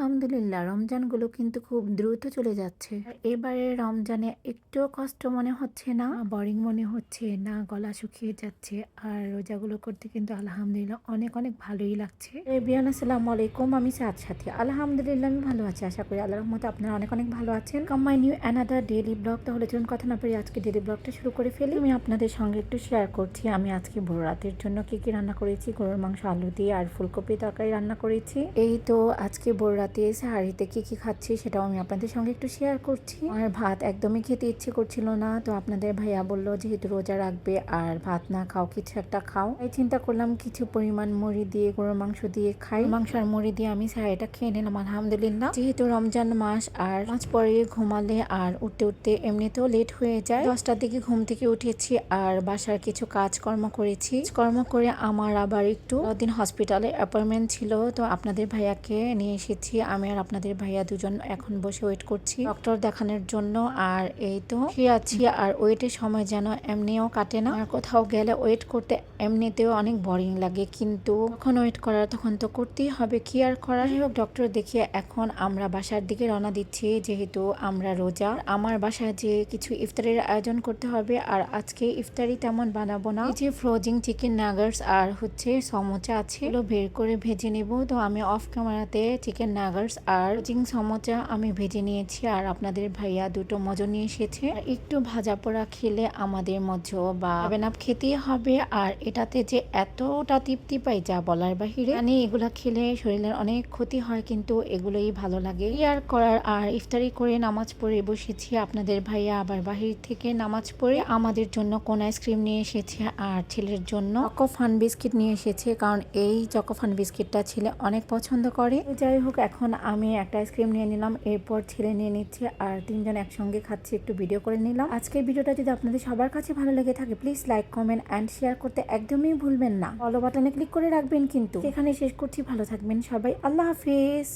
আলহামদুলিল্লাহ রমজানগুলো কিন্তু খুব দ্রুত চলে যাচ্ছে। আর এবারে রমজানে একটুও কষ্ট মনে হচ্ছে না, বোরিং মনে হচ্ছে না, গলা শুকিয়ে যাচ্ছে। আর রোজাগুলো করতে কিন্তু আলহামদুলিল্লাহ অনেক অনেক ভালোই লাগছে। এভরিওয়ান আসসালামু আলাইকুম, আমি সাদ সাথী। আলহামদুলিল্লাহ আমি ভালো আছি, আশা করি আল্লাহর রহমতে আপনারা অনেক অনেক ভালো আছেন। Come my new another daily blog. তাহলে চলুন কথা না পেরে আজকে ডেইলি ব্লগটা শুরু করে ফেলি। আমি আপনাদের সঙ্গে একটু শেয়ার করছি আমি আজকে ভোর রাতের জন্য কি কি রান্না করেছি। গরুর মাংস আলু দিয়ে আর ফুলকপি তরকারি রান্না করেছি। এই তো আজকে ভোর রাতে সাহারিতে কি কি খাচ্ছি সেটাও আমি আপনাদের সঙ্গে একটু শেয়ার করছি। আর ভাত একদমই খেতে ইচ্ছে করছিল না, তো আপনাদের ভাইয়া বললো যেহেতু রোজা রাখবে আর ভাত না খাও কিছু একটা খাও। এই চিন্তা করলাম কিছু পরিমাণ মুড়ি দিয়ে গরুর মাংস দিয়ে খাই। মাংস আর মুড়ি দিয়ে আমি সাহারিটা খেয়ে নিলাম আলহামদুলিল্লাহ। যেহেতু রমজান মাস আর মাছ পরে ঘুমালে আর উঠতে উঠতে এমনিতেও লেট হয়ে যায়। 10টার দিকে ঘুম থেকে উঠেছি আর বাসার কিছু কাজকর্ম করেছি। কর্ম করে আমার আবার একটু দিন হসপিটালে অ্যাপয়েন্টমেন্ট ছিল, তো আপনাদের ভাইয়াকে নিয়ে এসেছি। আমি আর আপনাদের ভাইয়া দুজন এখন বসে ওয়েট করছি ডক্টর দেখানোর জন্য। আর এই তো শুয়ে আছি। আর ওয়েটের সময় যেন এমনিও কাটে না। আর কোথাও গেলে ওয়েট করতে এমনিতেও অনেক বোরিং লাগে, কিন্তু যখন ওয়েট করার তখন তো করতেই হবে, কি আর করার। হোক ডক্টর দেখিয়ে এখন আমরা বাসার দিকে রওনা দিচ্ছি, যেহেতু আমরা রোজা। আমার বাসায় যে কিছু ইফতারের আয়োজন করতে হবে, আর আজকে ইফতারি তেমন বানাবো না। এই যে ফ্রোজিং চিকেন নাগার্স আর হচ্ছে সমোচা আছে, এগুলো বের করে ভেজে নেব। তো আমি অফ ক্যামেরাতে চিকেন নাগার্স আর সমোচা আমি ভেজে নিয়েছি। আর আপনাদের ভাইয়া দুটো মজো নিয়ে এসেছে। আর একটু ভাজা পোড়া খেলে আমাদের মজো বা বেনাপ খেতেই হবে। আর এটাতে যে এতটা তৃপ্তি পাই যা বলার বাহিরে। মানে এগুলা খেলে শরীরের অনেক ক্ষতি হয়, কিন্তু এগুলোই ভালো লাগে আর করার। আর ইফতারি করে নামাজ পড়ে বসেছি। আপনাদের ভাইয়া আবার বাহির থেকে নামাজ পড়ে আমাদের জন্য কোন আইসক্রিম নিয়ে এসেছে আর ছেলের জন্য চকোফান বিস্কিট নিয়ে এসেছে, কারণ এই চকোফান বিস্কিটটা ছেলে অনেক পছন্দ করে। যাই হোক এখন আমি একটা আইসক্রিম নিয়ে নিলাম, এরপর ছেলে নিয়ে নিচ্ছে আর তিনজন একসঙ্গে খাচ্ছি, একটু ভিডিও করে নিলাম। আজকের ভিডিওটা যদি আপনাদের সবার কাছে ভালো লেগে থাকে please like comment and share করতে একদমই ভুলবেন না। ফলো বাটনে ক্লিক করে রাখবেন কিন্তু। এখানে শেষ করছি, ভালো থাকবেন সবাই, আল্লাহ হাফিজ।